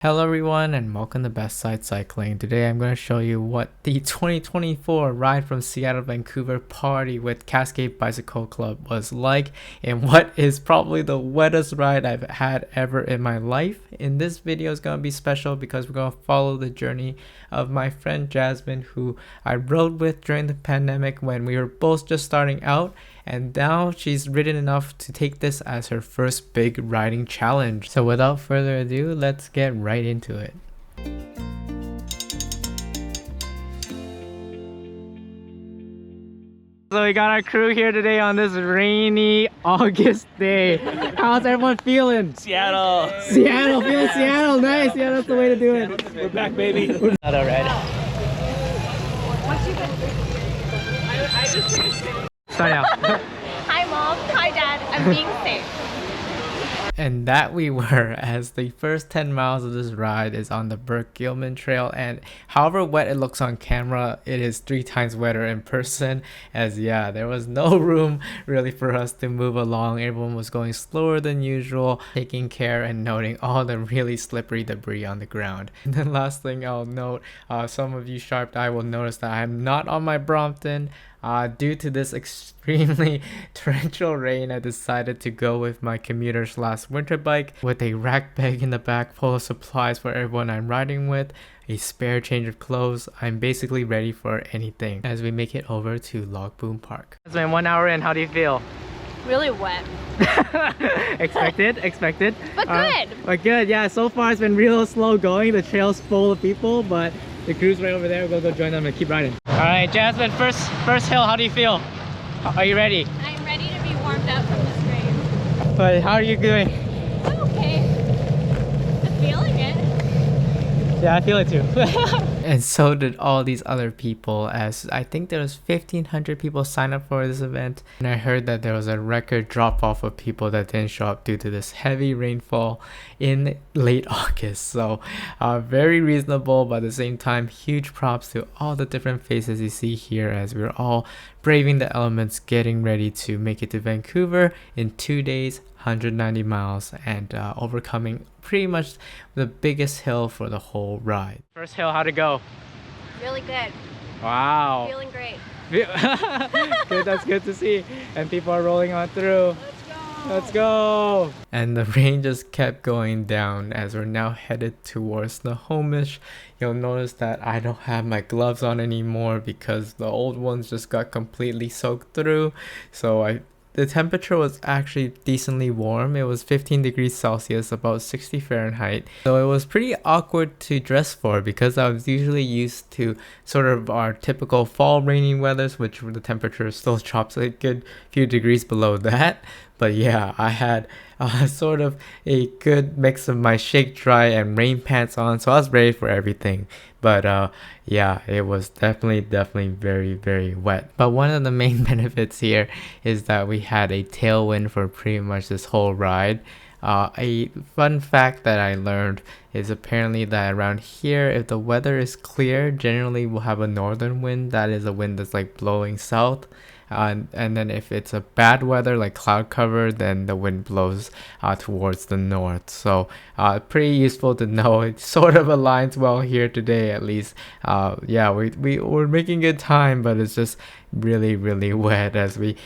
Hello everyone and welcome to Best Side Cycling. Today I'm going to show you what the 2024 ride from Seattle to Vancouver party with Cascade Bicycle Club was like and what is probably the wettest ride I've had ever in my life. In this video is going to be special because we're going to follow the journey of my friend Jasmine, who I rode with during the pandemic when we were both just starting out, and now she's ridden enough to take this as her first big riding challenge. So without further ado, let's get right into it. So we got our crew here today on this rainy August day. How's everyone feeling? Seattle! Seattle, feeling Seattle, nice. Yeah, that's the way to do it. We're back, baby. Not alright. Start out. Hi mom, hi dad, I'm being safe. And that we were, as the first 10 miles of this ride is on the Burke-Gilman Trail, and however wet it looks on camera, it is 3 times wetter in person, as yeah, there was no room really for us to move along. Everyone was going slower than usual, taking care and noting all the really slippery debris on the ground. And then last thing I'll note, some of you sharp eye will notice that I'm not on my Brompton. Due to this extremely torrential rain, I decided to go with my commuter's last winter bike with a rack bag in the back full of supplies for everyone I'm riding with, a spare change of clothes. I'm basically ready for anything as we make it over to Log Boom Park. It's been 1 hour in. How do you feel? Really wet. Expected. But good. But good, yeah. So far it's been real slow going. The trail's full of people, but the crew's right over there. We'll go join them and keep riding. Alright, Jasmine, first hill, how do you feel? Are you ready? I'm ready to be warmed up from this rain. But how are you doing? I'm okay. I'm feeling it. Yeah, I feel it too. And so did all these other people, as I think there was 1,500 people signed up for this event. And I heard that there was a record drop off of people that didn't show up due to this heavy rainfall in late August. So very reasonable, but at the same time, huge props to all the different faces you see here as we're all braving the elements, getting ready to make it to Vancouver in 2 days, 190 miles, and overcoming pretty much the biggest hill for the whole ride. First hill, how'd it go? Really good. Wow. Feeling great. Good, that's good to see. And people are rolling on through. Let's go! And the rain just kept going down as we're now headed towards the Homish. You'll notice that I don't have my gloves on anymore because the old ones just got completely soaked through. So the temperature was actually decently warm. It was 15 degrees Celsius, about 60 Fahrenheit. So it was pretty awkward to dress for because I was usually used to sort of our typical fall rainy weathers, which the temperature still drops a good few degrees below that. But yeah, I had sort of a good mix of my shake dry and rain pants on, so I was ready for everything. But yeah, it was definitely very, very wet. But one of the main benefits here is that we had a tailwind for pretty much this whole ride. A fun fact that I learned is apparently that around here, if the weather is clear, generally we'll have a northern wind. That is a wind that's like blowing south. And then if it's a bad weather like cloud cover, then the wind blows towards the north. So pretty useful to know. It sort of aligns well here today, at least. Yeah, we're making good time, but it's just really wet as we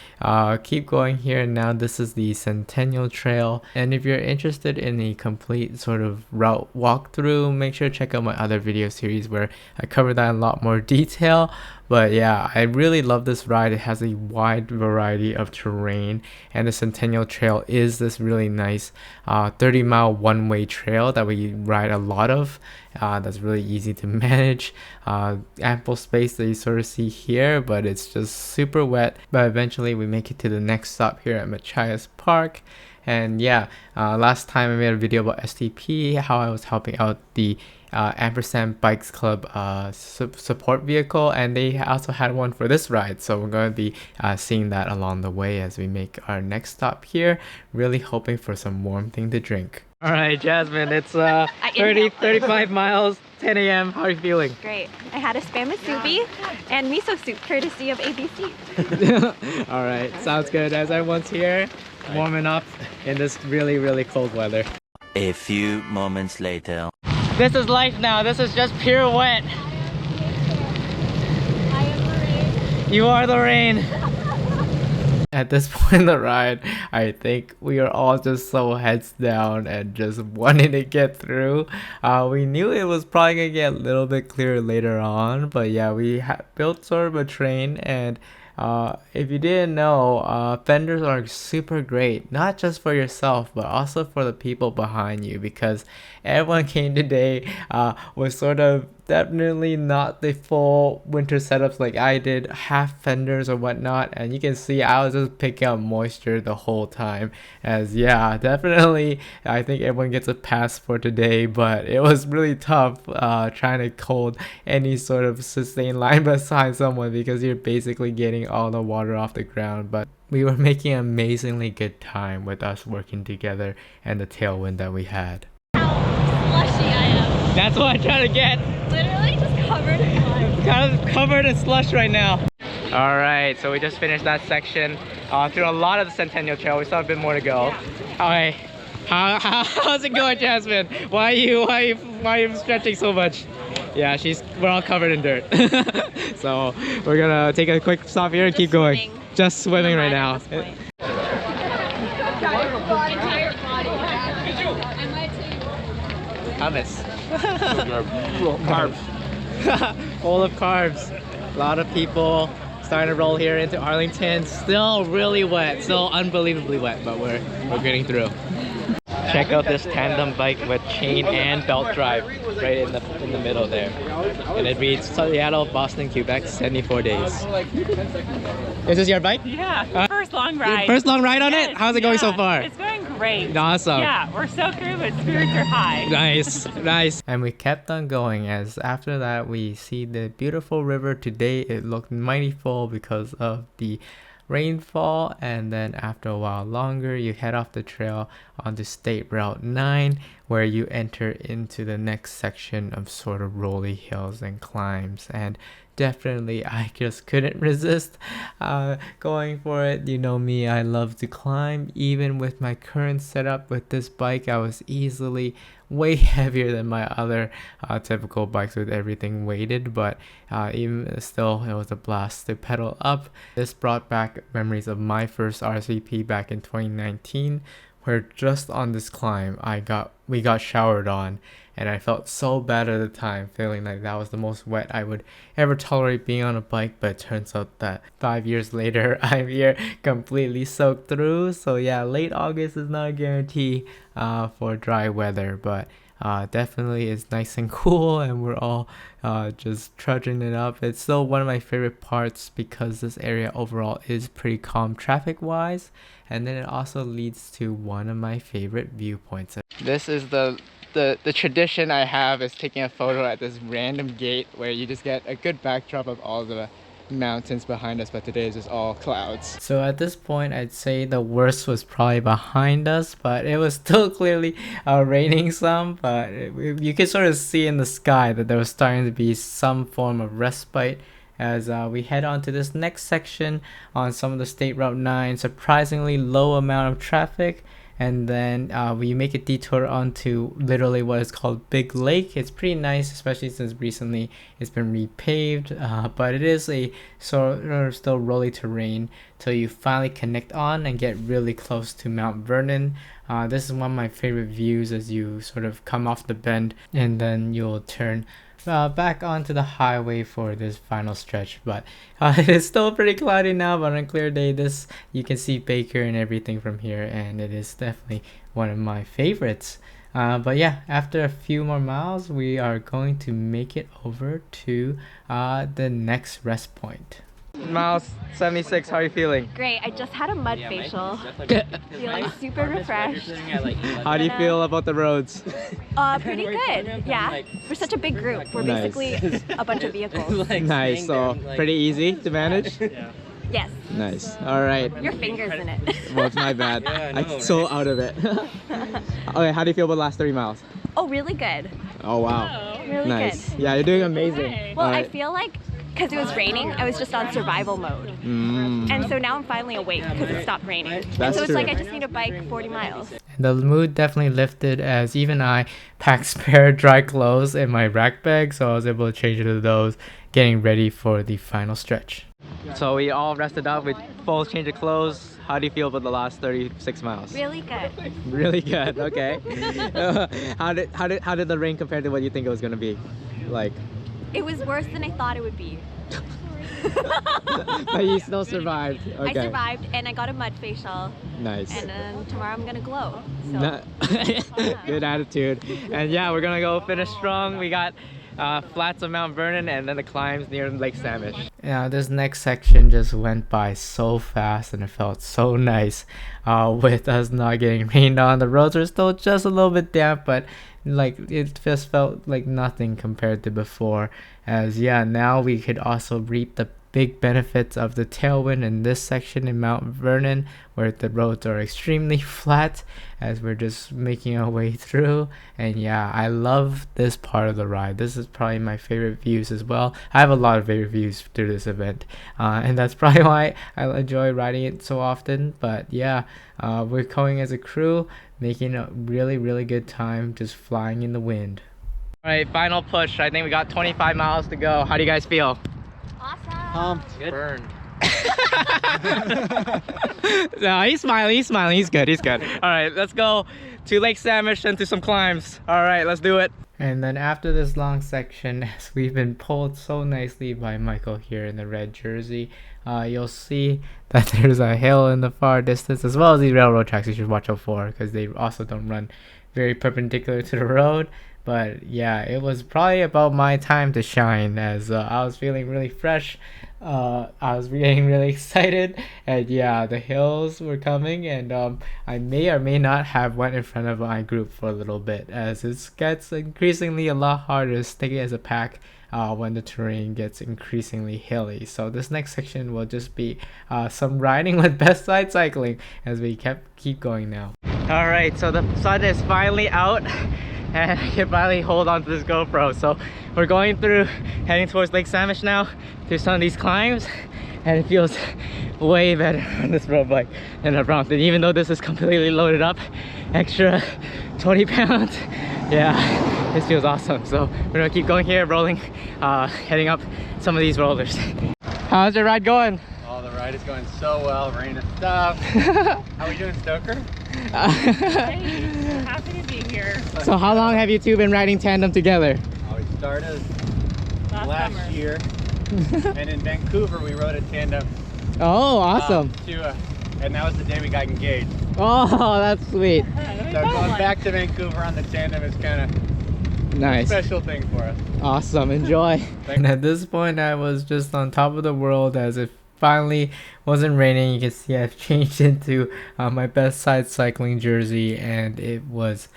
keep going here. And now this is the Centennial Trail, and if you're interested in a complete sort of route walkthrough, make sure to check out my other video series where I cover that in a lot more detail. But yeah, I really love this ride. It has a wide variety of terrain, and the Centennial Trail is this really nice 30-mile one-way trail that we ride a lot of. That's really easy to manage. Ample space that you sort of see here, but it's just super wet. But eventually we make it to the next stop here at Machias Park. And yeah, last time I made a video about STP, how I was helping out the Ampersand Bikes Club support vehicle, and they also had one for this ride, so we're going to be seeing that along the way as we make our next stop here, really hoping for some warm thing to drink. All right, Jasmine, it's 35 miles, 10 a.m. How are you feeling? Great. I had a spam musubi and miso soup courtesy of ABC. All right, sounds good. As everyone's here, warming up in this really cold weather. A few moments later. This is life now. This is just pure wet. I am the rain. You are the rain. At this point in the ride, I think we are all just so heads down and just wanting to get through. We knew it was probably gonna get a little bit clearer later on, but yeah, we built sort of a train, and if you didn't know, fenders are super great, not just for yourself, but also for the people behind you, because everyone came today was sort of definitely not the full winter setups like I did, half fenders or whatnot, and you can see I was just picking up moisture the whole time. As yeah, definitely I think everyone gets a pass for today, but it was really tough trying to hold any sort of sustained line beside someone, because you're basically getting all the water off the ground. But we were making an amazingly good time with us working together and the tailwind that we had. How slushy I am. That's what I'm trying to get. Literally just covered in mud. Kind of covered in slush right now. All right, so we just finished that section through a lot of the Centennial Trail. We still have a bit more to go. Yeah. All right, how's it going, Jasmine? Why are you stretching so much? Yeah, we're all covered in dirt. So we're gonna take a quick stop here and keep going. Swimming. Just swimming right now. Hummus. Carbs. Full of carbs. A lot of people starting to roll here into Arlington. Still really wet. Still unbelievably wet, but we're getting through. Check out this tandem bike with chain and belt drive right in the middle there. And it reads Seattle, Boston, Quebec, 74 days. Is this your bike? Yeah, first long ride. First long ride on Yes, it? How's it going so yeah, far? It's going great. Awesome. Yeah, we're so through, but spirits are high. Nice, nice. And we kept on going, as after that we see the beautiful river. Today it looked mighty full because of the rainfall, and then after a while longer you head off the trail onto State Route 9, where you enter into the next section of sort of rolly hills and climbs. And definitely I just couldn't resist going for it. You know me, I love to climb. Even with my current setup with this bike, I was easily way heavier than my other typical bikes with everything weighted, but even still it was a blast to pedal up. This brought back memories of my first RSVP back in 2019, where just on this climb we got showered on, and I felt so bad at the time, feeling like that was the most wet I would ever tolerate being on a bike. But it turns out that 5 years later I'm here completely soaked through. So yeah, late August is not a guarantee for dry weather, but definitely it's nice and cool, and we're all just trudging it up. It's still one of my favorite parts because this area overall is pretty calm traffic wise, and then it also leads to one of my favorite viewpoints. This is the tradition I have, is taking a photo at this random gate where you just get a good backdrop of all the mountains behind us, but today is just all clouds. So at this point I'd say the worst was probably behind us, but it was still clearly raining some, but you could sort of see in the sky that there was starting to be some form of respite as we head on to this next section on some of the State Route 9. Surprisingly low amount of traffic, and then we make a detour onto literally what is called Big Lake. It's pretty nice, especially since recently it's been repaved, but it is a sort of still rolly terrain till you finally connect on and get really close to Mount Vernon. This is one of my favorite views as you sort of come off the bend, and then you'll turn back onto the highway for this final stretch. But it's still pretty cloudy now, but on a clear day you can see Baker and everything from here, and it is definitely one of my favorites. But yeah, after a few more miles we are going to make it over to the next rest point. Miles 76, how are you feeling? Great. I just had a mud facial. Feeling super refreshed. How do you feel about the roads? Pretty good. Yeah. We're such a big group. We're Nice. basically a bunch of vehicles. Nice, so pretty easy to manage? Yes. Nice, alright. Your fingers in it. Well, it's my bad. I'm so out of it. Okay, how do you feel about the last 3 miles? Oh, really good. Oh wow, Really nice. good. Yeah, you're doing amazing. Well, I Alright. feel like because it was raining, I was just on survival mode. And so now I'm finally awake because it stopped raining. And That's so it's like true. I just need to bike 40 miles. The mood definitely lifted as even I packed spare dry clothes in my rack bag, so I was able to change into those, getting ready for the final stretch. So we all rested up with full change of clothes. How do you feel about the last 36 miles? Really good. Really good. Okay. How did the rain compare to what you think it was gonna be? Like, It was worse than I thought it would be. but you still survived. I Okay. survived and I got a mud facial. Nice. And then tomorrow I'm gonna glow. So. Good attitude. And yeah, we're gonna go finish strong. We got flats of Mount Vernon and then the climbs near Lake Samish. Yeah, this next section just went by so fast and it felt so nice with us not getting rained on. The roads are still just a little bit damp, but like it just felt like nothing compared to before. As yeah, now we could also reap the big benefits of the tailwind in this section in Mount Vernon, where the roads are extremely flat as we're just making our way through. And yeah, I love this part of the ride. This is probably my favorite views as well. I have a lot of favorite views through this event, and that's probably why I enjoy riding it so often. But yeah, we're going as a crew, making a really good time, just flying in the wind. All right, final push. I think we got 25 miles to go. How do you guys feel? Awesome. Good. Burned. No, he's smiling, he's good. All right, let's go to Lake Samish and to some climbs. All right, let's do it. And then after this long section, as we've been pulled so nicely by Michael here in the red jersey, you'll see that there's a hill in the far distance, as well as these railroad tracks you should watch out for, because they also don't run very perpendicular to the road. But yeah, it was probably about my time to shine, as I was feeling really fresh. I was getting really excited, and yeah, the hills were coming, and I may or may not have went in front of my group for a little bit, as it gets increasingly a lot harder to stick it as a pack when the terrain gets increasingly hilly. So this next section will just be some riding with best side cycling as we keep going now. All right, so the sun is finally out. And I can finally hold on to this GoPro. So we're going through, heading towards Lake Samish now, through some of these climbs, and it feels way better on this road bike than a Brompton, even though this is completely loaded up, extra 20 pounds. Yeah, this feels awesome. So we're gonna keep going here, rolling, heading up some of these rollers. How's your ride going? Oh, the ride is going so well. Rain has stopped. How are we doing, Stoker? Happy to be here. So how long have you two been riding tandem together? Oh, we started Last summer. year, and in Vancouver we rode a tandem. Oh, awesome. And that was the day we got engaged. Oh, that's sweet. So going back to Vancouver on the tandem is kind of Nice. a special thing for us. Awesome, enjoy. And at this point I was just on top of the world, as it finally wasn't raining. You can see I've changed into my best side cycling jersey, and it was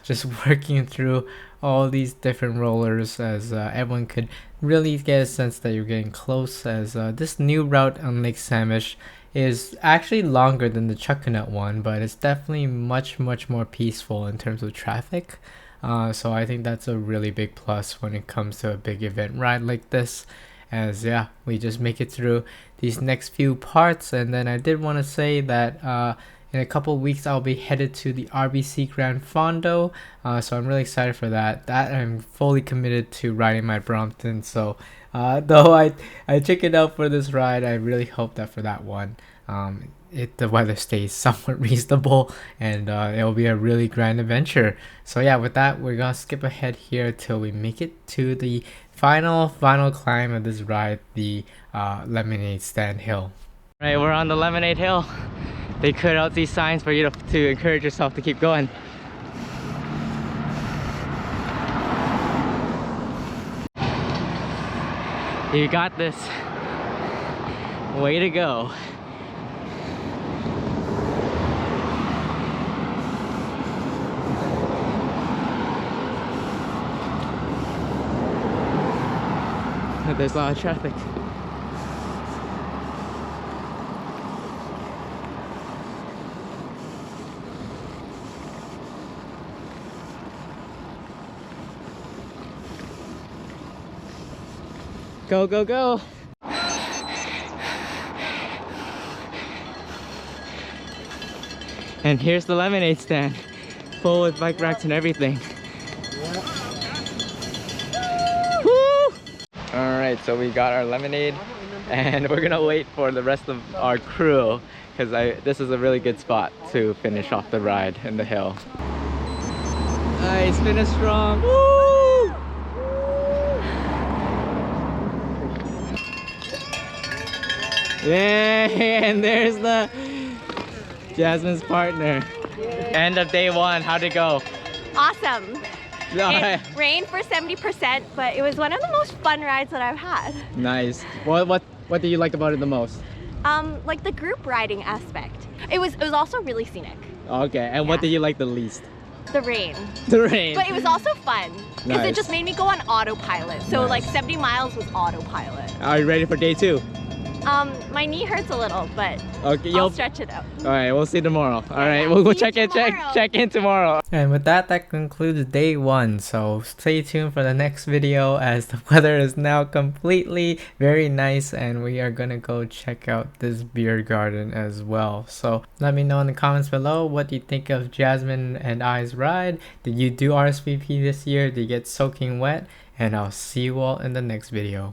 just working through all these different rollers, as everyone could really get a sense that you're getting close, as this new route on Lake Samish is actually longer than the Chuckanut one, but it's definitely much more peaceful in terms of traffic. So I think that's a really big plus when it comes to a big event ride like this, as we just make it through these next few parts. And then I did want to say that in a couple of weeks I'll be headed to the RBC Grand Fondo, so I'm really excited for that. I'm fully committed to riding my Brompton, so though I chickened out for this ride, I really hope that for that one the weather stays somewhat reasonable, and it'll be a really grand adventure. So yeah, with that, we're gonna skip ahead here till we make it to the final climb of this ride, the Lemonade Stand Hill. All right, we're on the Lemonade Hill. They cut out these signs for you to encourage yourself to keep going. You got this. Way to go. There's a lot of traffic. Go, go, go. And here's the lemonade stand, full with bike racks and everything. Woo! Alright, so we got our lemonade and we're gonna wait for the rest of our crew because this is a really good spot to finish off the ride in the hill. Nice, finish strong. Woo! Yay! And there's the Jasmine's partner. End of day one. How'd it go? Awesome. It rained for 70%, but it was one of the most fun rides that I've had. Nice. What do you like about it the most? Like the group riding aspect. It was also really scenic. Okay. And what did you like the least? The rain. The rain. But it was also fun because Nice. it just made me go on autopilot. So Nice. like 70 miles was autopilot. Are you ready for day two? My knee hurts a little, but Okay, I'll stretch it out. All right, we'll see tomorrow. All right, we'll see you check in tomorrow. And with that concludes day one. So stay tuned for the next video as the weather is now completely very nice and we are gonna go check out this beer garden as well. So let me know in the comments below what you think of Jasmine and I's ride. Did you do RSVP this year? Did you get soaking wet? And I'll see you all in the next video.